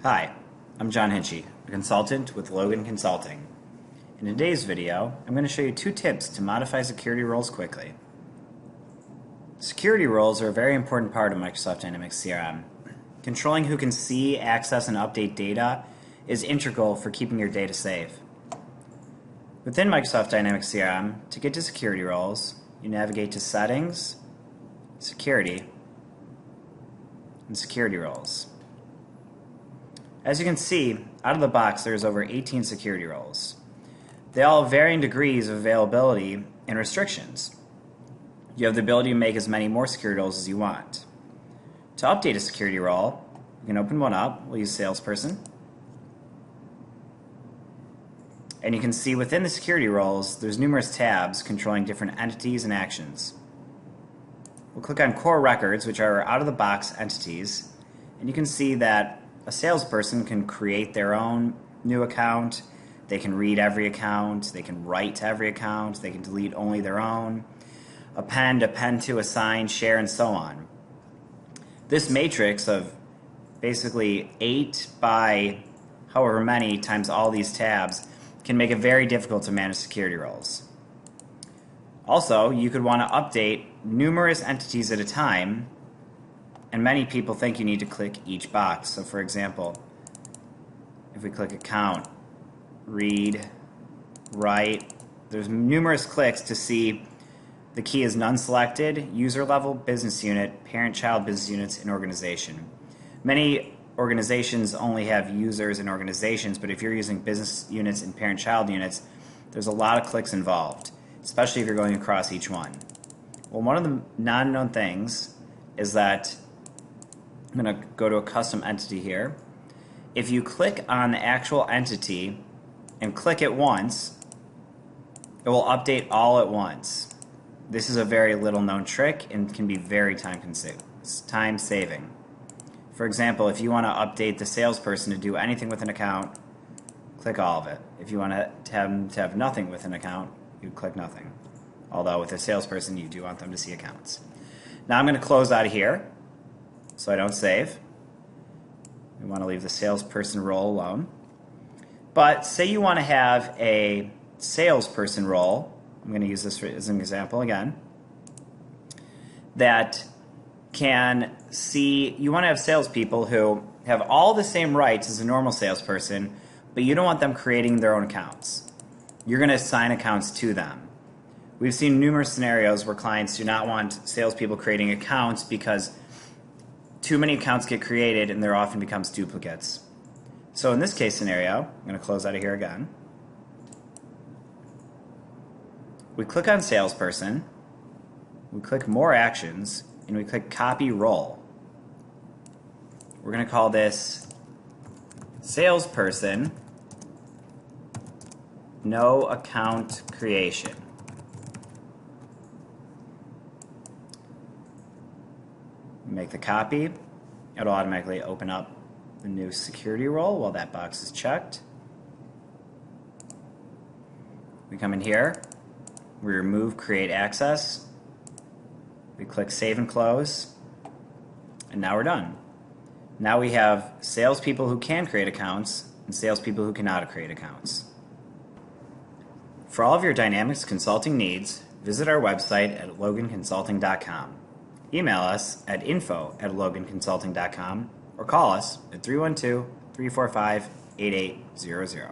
Hi, I'm John Hinchy, a consultant with Logan Consulting. In today's video, I'm going to show you 2 tips to modify security roles quickly. Security roles are a very important part of Microsoft Dynamics CRM. Controlling who can see, access, and update data is integral for keeping your data safe. Within Microsoft Dynamics CRM, to get to security roles, you navigate to Settings, Security, and Security Roles. As you can see, out of the box there's over 18 security roles. They all have varying degrees of availability and restrictions. You have the ability to make as many more security roles as you want. To update a security role, you can open one up. We'll use Salesperson. And you can see within the security roles, there's numerous tabs controlling different entities and actions. We'll click on Core Records, which are out-of-the-box entities, and you can see that a salesperson can create their own new account, they can read every account, they can write to every account, they can delete only their own, append to, assign, share, and so on. This matrix of basically 8 by however many times all these tabs can make it very difficult to manage security roles. Also, you could want to update numerous entities at a time, and many people think you need to click each box. So for example, if we click Account, Read, Write, there's numerous clicks to see the key is none selected, user level, business unit, parent-child business units, and organization. Many organizations only have users and organizations, but if you're using business units and parent-child units, there's a lot of clicks involved, especially if you're going across each one. Well, one of the non-known things is that I'm going to go to a custom entity here. If you click on the actual entity and click it once, it will update all at once. This is a very little known trick and can be very time saving. For example, if you want to update the salesperson to do anything with an account, click all of it. If you want to have nothing with an account, you click nothing. Although with a salesperson, you do want them to see accounts. Now I'm going to close out of here so I don't save. We want to leave the salesperson role alone. But say you want to have a salesperson role, I'm going to use this as an example again, that can see, you want to have salespeople who have all the same rights as a normal salesperson, but you don't want them creating their own accounts. You're going to assign accounts to them. We've seen numerous scenarios where clients do not want salespeople creating accounts because too many accounts get created and there often becomes duplicates. So in this case scenario, I'm going to close out of here again. We click on Salesperson, we click More Actions, and we click Copy Role. We're going to call this Salesperson No Account Creation. Make the copy. It'll automatically open up the new security role while that box is checked. We come in here, we remove Create Access, we click Save and Close, and now we're done. Now we have salespeople who can create accounts and salespeople who cannot create accounts. For all of your Dynamics consulting needs, visit our website at loganconsulting.com. Email us at info@loganconsulting.com or call us at 312-345-8800.